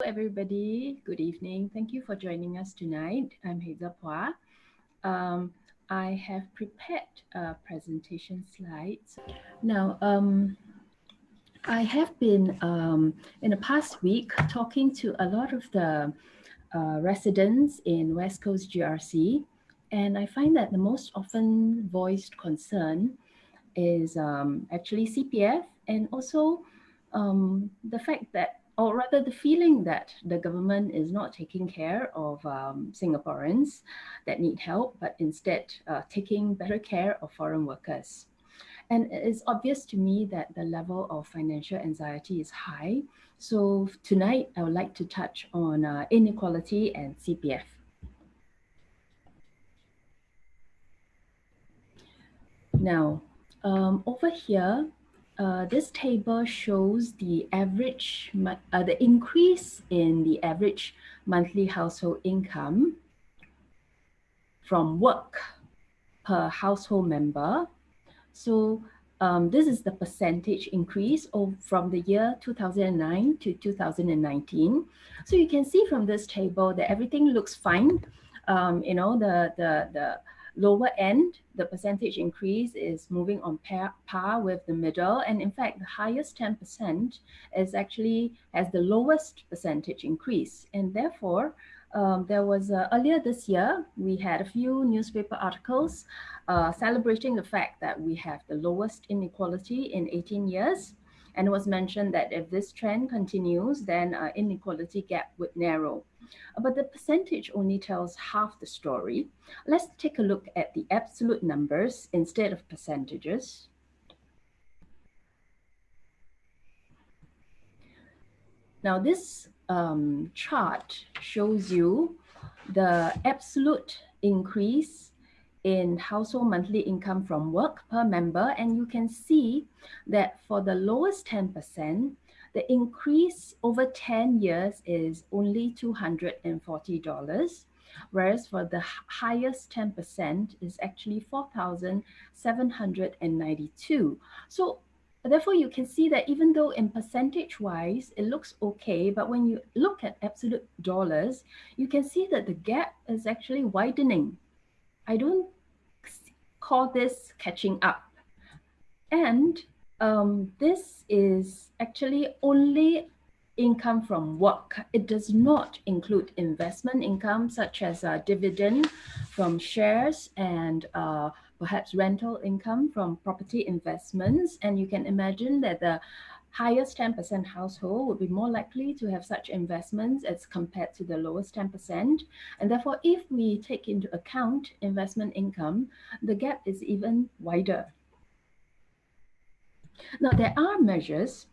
Hello, everybody. Good evening. Thank you for joining us tonight. I'm Hazel Poa. I have prepared presentation slides. Now, I have been in the past week talking to a lot of the residents in West Coast GRC, and I find that the most often voiced concern is actually CPF, and also the fact that, or rather the feeling that the government is not taking care of Singaporeans that need help, but instead taking better care of foreign workers. And it's obvious to me that the level of financial anxiety is high. So tonight, I would like to touch on inequality and CPF. Now, over here, this table shows the average, the increase in the average monthly household income from work per household member. So this is the percentage increase from the year 2009 to 2019. So you can see from this table that everything looks fine. The lower end, the percentage increase is moving on par with the middle. And in fact, the highest 10% is actually has the lowest percentage increase. And therefore, there was earlier this year, we had a few newspaper articles celebrating the fact that we have the lowest inequality in 18 years. And it was mentioned that if this trend continues, then inequality gap would narrow. But the percentage only tells half the story. Let's take a look at the absolute numbers instead of percentages. Now this chart shows you the absolute increase in household monthly income from work per member, and you can see that for the lowest 10%, the increase over 10 years is only $240, whereas for the highest 10% is actually $4,792. So therefore, you can see that even though in percentage-wise, it looks okay, but when you look at absolute dollars, you can see that the gap is actually widening. I don't call this catching up. And this is actually only income from work. It does not include investment income such as dividend from shares and perhaps rental income from property investments. And you can imagine that the highest 10% household would be more likely to have such investments as compared to the lowest 10%. And therefore, if we take into account investment income, the gap is even wider. Now, there are measures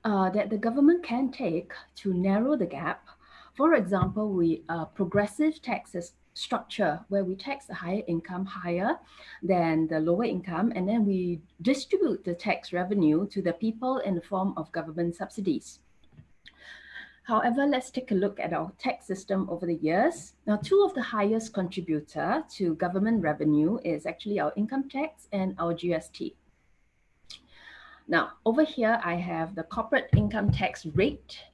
that the government can take to narrow the gap. For example, we progressive taxes structure where we tax the higher income higher than the lower income, and then we distribute the tax revenue to the people in the form of government subsidies. However, let's take a look at our tax system over the years. Now, two of the highest contributor to government revenue is actually our income tax and our GST. Now, over here, I have the corporate income tax rate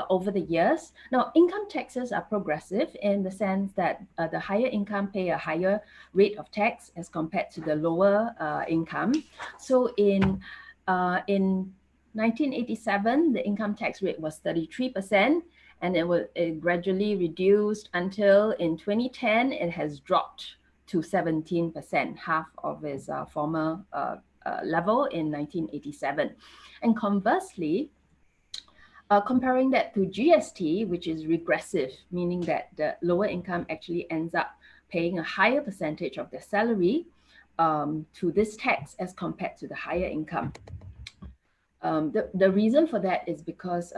over the years. Now, income taxes are progressive in the sense that the higher income pay a higher rate of tax as compared to the lower income. So in 1987, the income tax rate was 33%, and it gradually reduced until in 2010, it has dropped to 17%, half of its former level in 1987. And conversely, comparing that to GST, which is regressive, meaning that the lower income actually ends up paying a higher percentage of their salary to this tax as compared to the higher income. The reason for that is because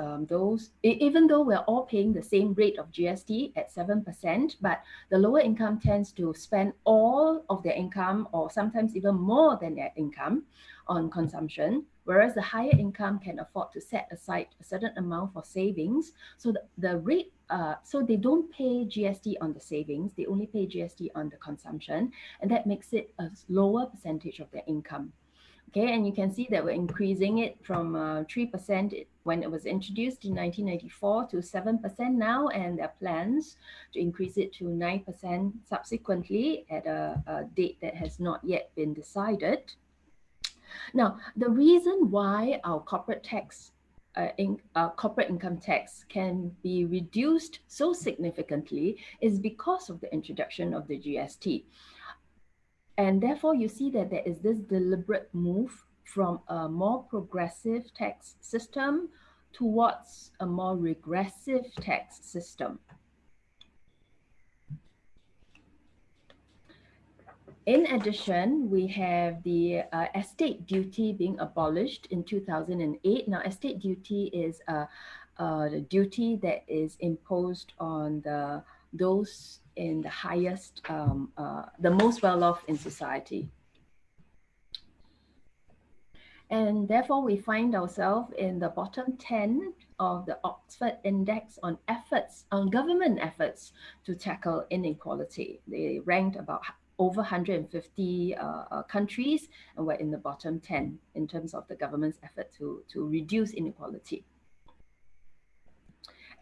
even though we're all paying the same rate of GST at 7%, but the lower income tends to spend all of their income or sometimes even more than their income on consumption, whereas the higher income can afford to set aside a certain amount for savings. So the rate, so they don't pay GST on the savings, they only pay GST on the consumption, and that makes it a lower percentage of their income. Okay, and you can see that we're increasing it from 3% when it was introduced in 1994 to 7% now, and there are plans to increase it to 9% subsequently at a date that has not yet been decided. Now, the reason why our corporate income tax can be reduced so significantly is because of the introduction of the GST. And therefore, you see that there is this deliberate move from a more progressive tax system towards a more regressive tax system. In addition, we have the estate duty being abolished in 2008. Now, estate duty is the duty that is imposed on those in the highest, the most well-off in society. And therefore, we find ourselves in the bottom 10 of the Oxford Index on government efforts to tackle inequality. They ranked about over 150 countries, and we're in the bottom 10 in terms of the government's effort to reduce inequality.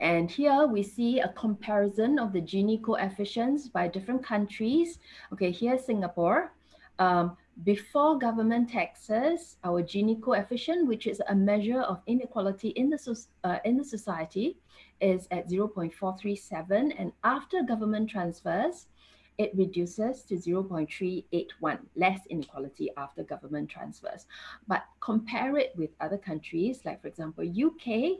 And here we see a comparison of the Gini coefficients by different countries. Okay, here's Singapore. Before government taxes, our Gini coefficient, which is a measure of inequality in the society, is at 0.437, and after government transfers, it reduces to 0.381, less inequality after government transfers. But compare it with other countries, like for example, UK,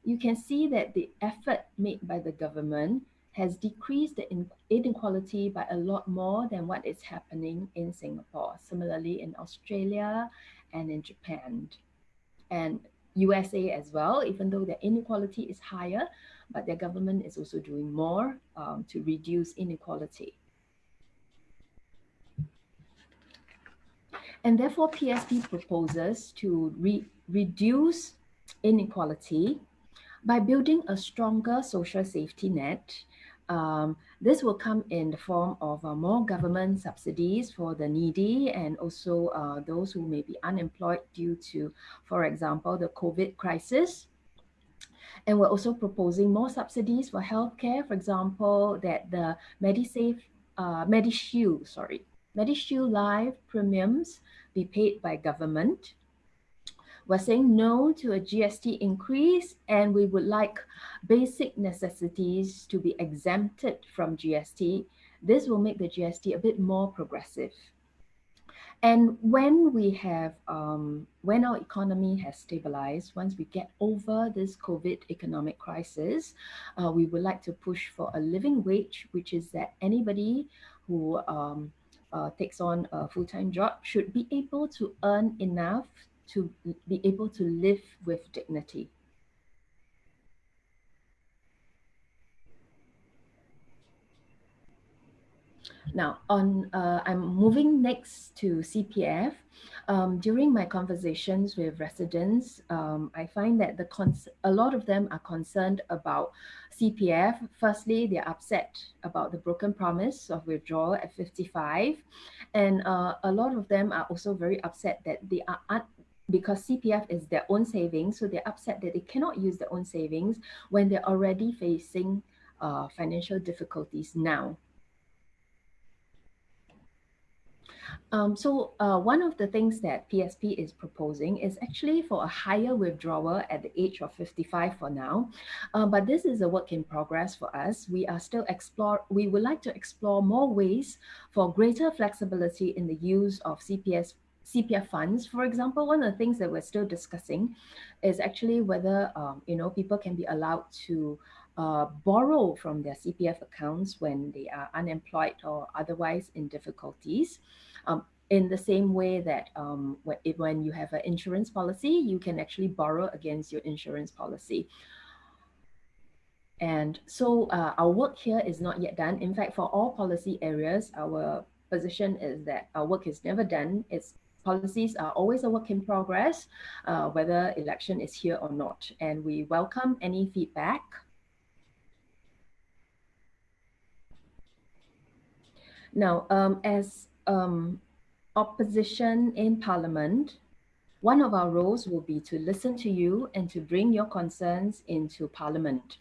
you can see that the effort made by the government has decreased the inequality by a lot more than what is happening in Singapore. Similarly, in Australia and in Japan and USA as well, even though the inequality is higher, but their government is also doing more to reduce inequality. And therefore, PSP proposes to reduce inequality by building a stronger social safety net. This will come in the form of more government subsidies for the needy and also those who may be unemployed due to, for example, the COVID crisis. And we're also proposing more subsidies for healthcare, for example, that the Medishield Life premiums be paid by government. We're saying no to a GST increase, and we would like basic necessities to be exempted from GST. This will make the GST a bit more progressive. And when we have, when our economy has stabilized, once we get over this COVID economic crisis, we would like to push for a living wage, which is that anybody who takes on a full-time job should be able to earn enough to be able to live with dignity. Now, I'm moving next to CPF. During my conversations with residents, I find that a lot of them are concerned about CPF. Firstly, they're upset about the broken promise of withdrawal at 55. And a lot of them are also very upset that they are because CPF is their own savings, so they're upset that they cannot use their own savings when they're already facing financial difficulties now. One of the things that PSP is proposing is actually for a higher withdrawal at the age of 55 for now. But this is a work in progress for us. We would like to explore more ways for greater flexibility in the use of CPF funds. For example, one of the things that we're still discussing is actually whether people can be allowed to borrow from their CPF accounts when they are unemployed or otherwise in difficulties. In the same way that when you have an insurance policy, you can actually borrow against your insurance policy. And so our work here is not yet done. In fact, for all policy areas, our position is that our work is never done. Policies are always a work in progress, whether election is here or not. And we welcome any feedback. Now, as opposition in Parliament, One of our roles will be to listen to you and to bring your concerns into Parliament.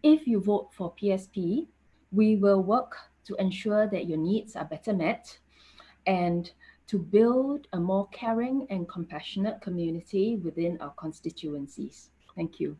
If you vote for PSP, we will work to ensure that your needs are better met and to build a more caring and compassionate community within our constituencies. Thank you.